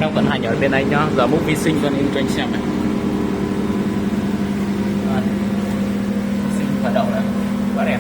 đang vận hành ở bên anh nhá. Giờ múc vi sinh con in cho anh xem này. Đây. Vi sinh hoạt động này quá đẹp.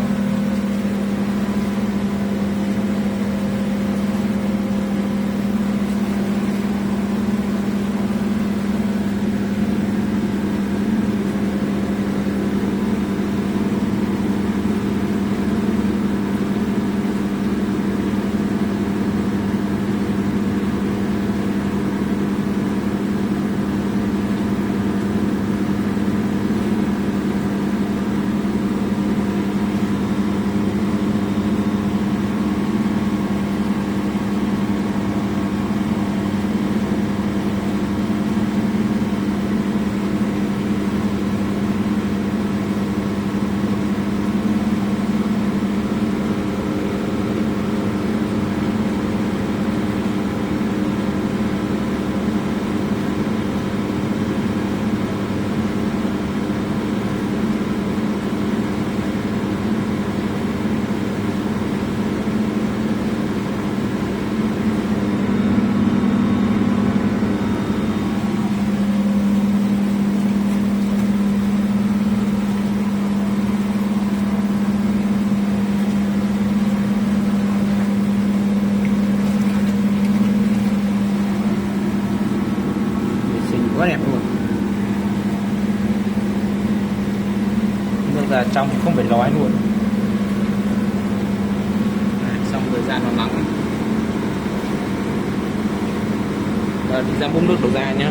Quá đẹp luôn. Nước ra trong thì không phải lói luôn. Xong thời gian nó nắng. Giờ đi ra bung nước đổ ra nhá.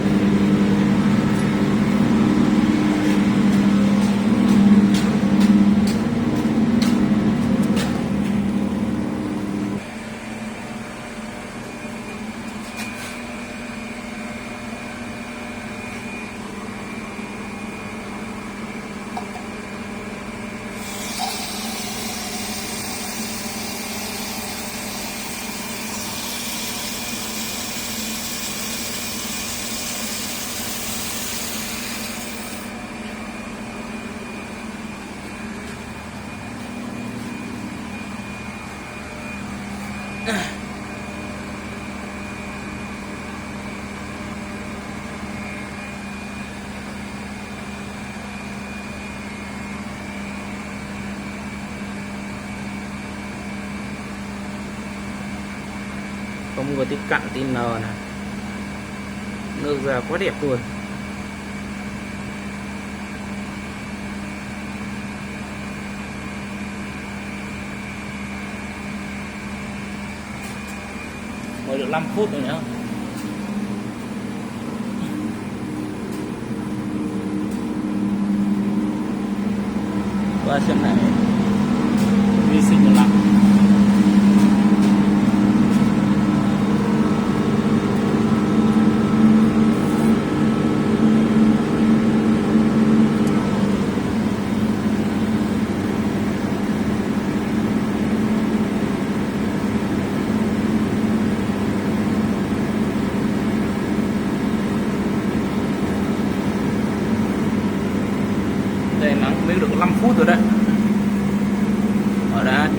Không có tí cặn tí nờ này, nước ra quá đẹp luôn. Mới được 5 phút rồi nhá. Qua xem lại vi sinh một lần. Đây nắng mới được 5 phút rồi đấy. Ở đã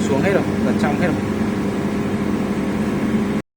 xuống hết rồi, gần trong hết rồi.